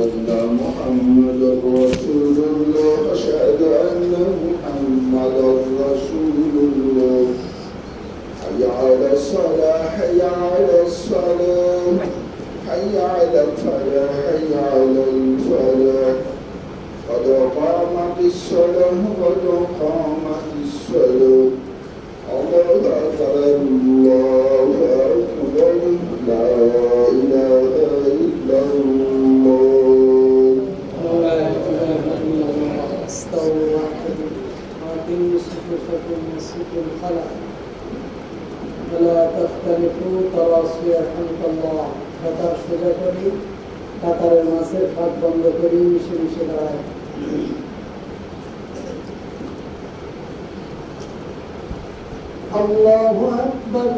أن محمدا رسول الله أشهد أن محمدا رسول الله حي على الصلاة حي على الصلاة حي على الفلاح حي على الفلاح قد قامت الصلاة قد قامت الصلاة الله أكبر الله أكبر لا إله إلا الله لا إله إلا الله استووا واعتدلوا وأقيموا صفوفكم وسدوا الخلق ولا تختلفوا تراصوا يرحمكم الله কাতার সোজা করি কাতারের মাঝের ফাঁক বন্ধ করি মিশে মিশে দাঁড়ায় আল্লাহু আকবার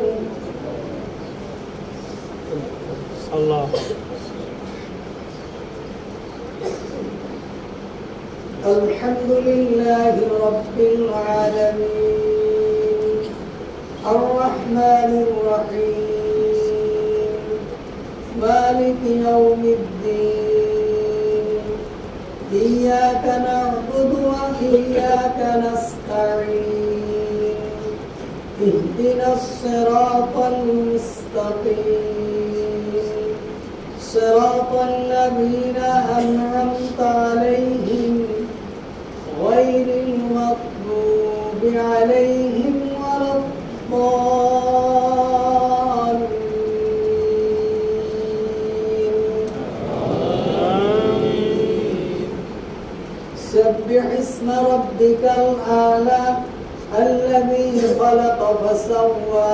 আল্লাহ আলহামদুলিল্লাহি রাব্বিল আলামিন আর রহমানির রহিম مالك يوم الدين إياك نعبد وإياك نستعين اهدنا الصراط المستقيم صراط الذين أنعمت عليهم غير المغضوب عليهم ولا الضالين سبح اسم ربك الأعلى الذي خلق فسوى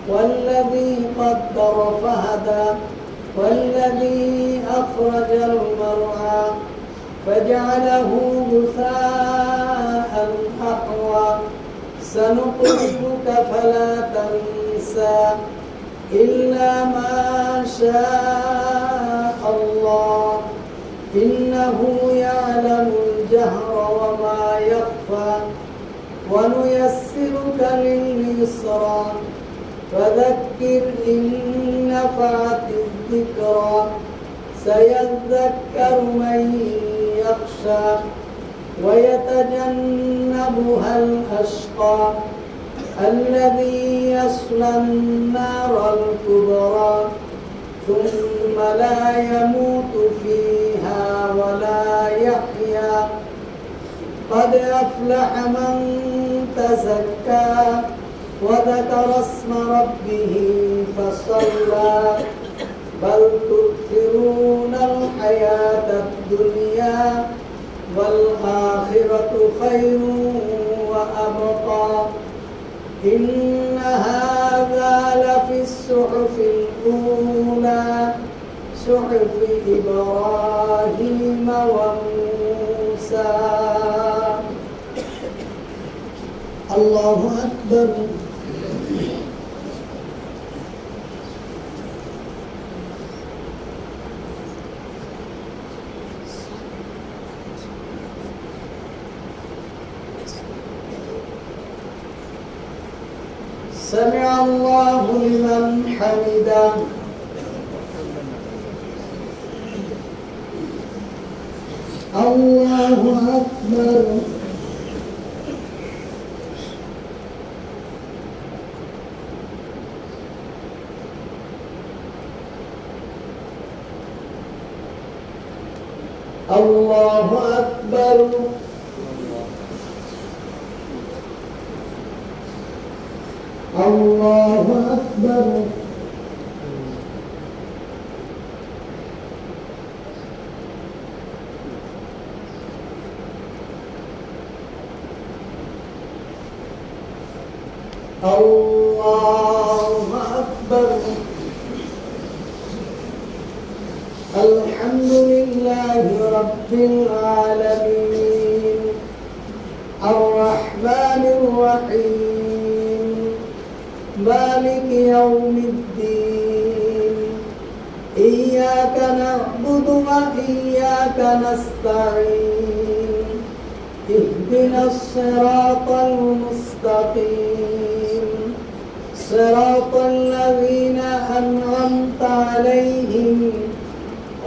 والذي قدر فهدى والذي أخرج المرعى فجعله غثاء أحوى سنقرئك فلا تنسى إلا ما شاء الله إنه يعلم الجهر وما يخفى ونيسرك لليسرى فذكر إن نفعت الذكرى سيذكر من يخشى ويتجنبها الأشقى الذي يصلى النار الكبرى ثم لا يموت فيها ولا يحيا قد أفلح من تزكى وذكر اسم ربه فصلى بل تؤثرون الحياة الدنيا والآخرة خير وأبقى إن هذا لفي الصحف الأولى صحف إبراهيم وموسى الله أكبر سمع الله لمن حمده الله أكبر الله أكبر الله أكبر الله أكبر الحمد لله رب العالمين الرحمن الرحيم مالك يوم الدين إياك نعبد وإياك نستعين اهدنا الصراط المستقيم صراط الذين أنعمت عليهم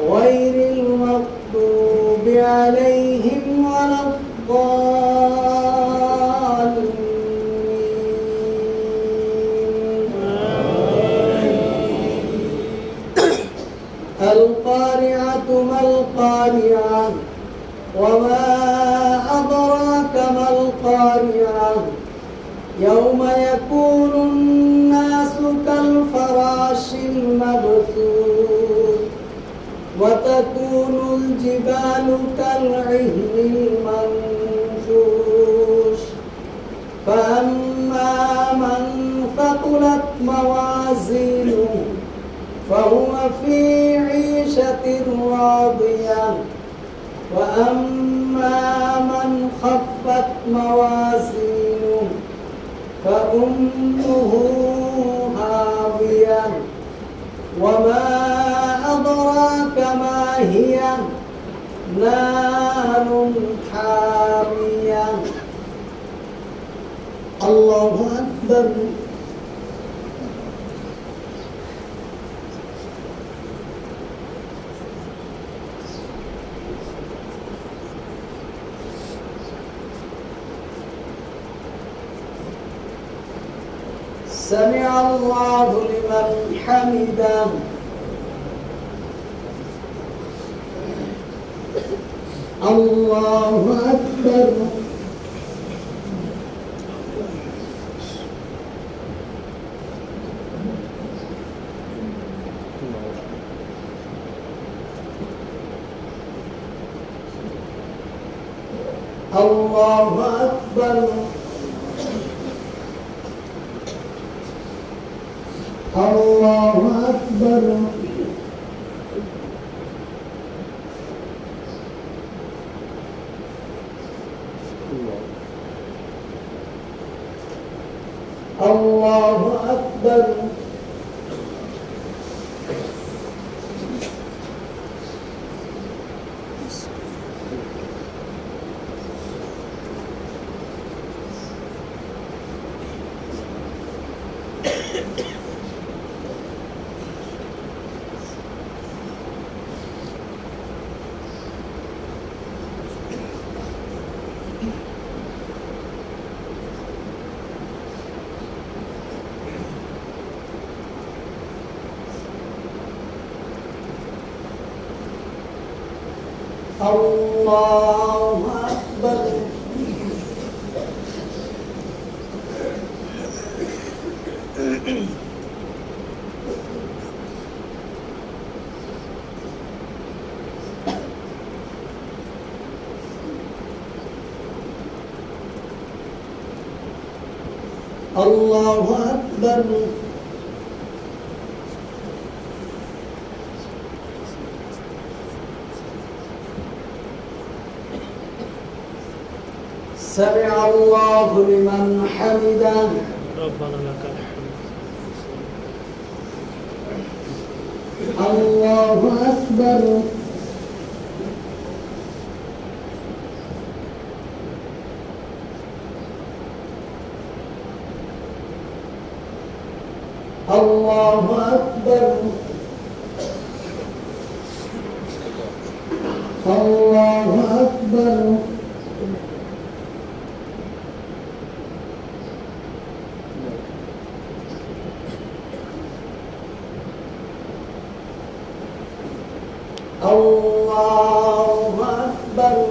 غير المغضوب عليهم ولا الضالين. القارعة ما القارعة وما أدراك ما القارعة يوم يكون الناس كالفراش المبثوث وتكون الجبال كالعهن المنفوش فأما من ثقلت موازينه فهو في عيشة راضية وأما من خفت موازينه فأمه هاوية وما أدراك ما هي نار حامية. الله أكبر. سمع الله لمن حمده. الله أكبر. الله أكبر. الله أكبر. الله أكبر. الله أكبر. الله أكبر. سمع الله لمن حمده. ربنا لك الحمد. الله أكبر. الله أكبر. الله أكبر. الله أكبر.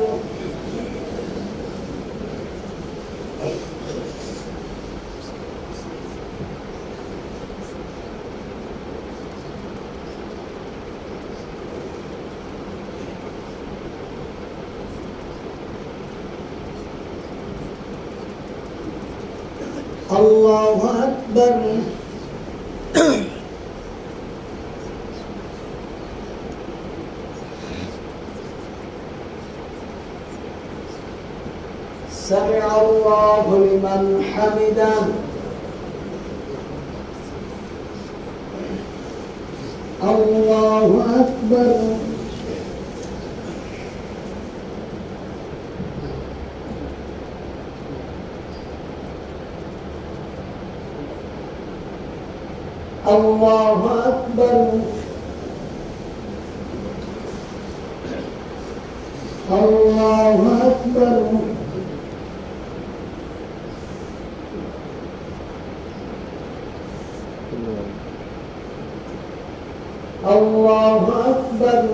الله أكبر. سمع الله لمن حمده. الله أكبر. الله أكبر. الله أكبر الله أكبر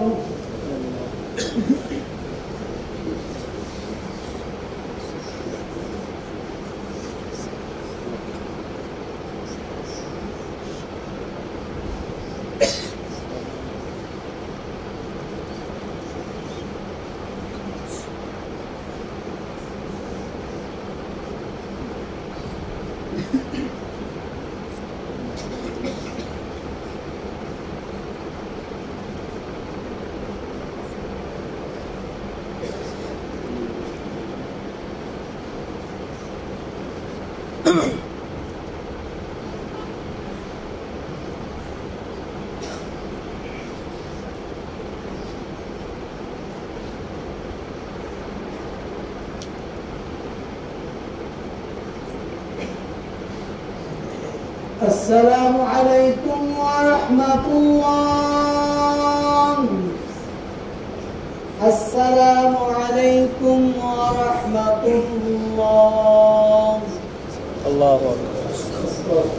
السلام عليكم ورحمة الله. السلام عليكم ورحمة الله. الله أكبر.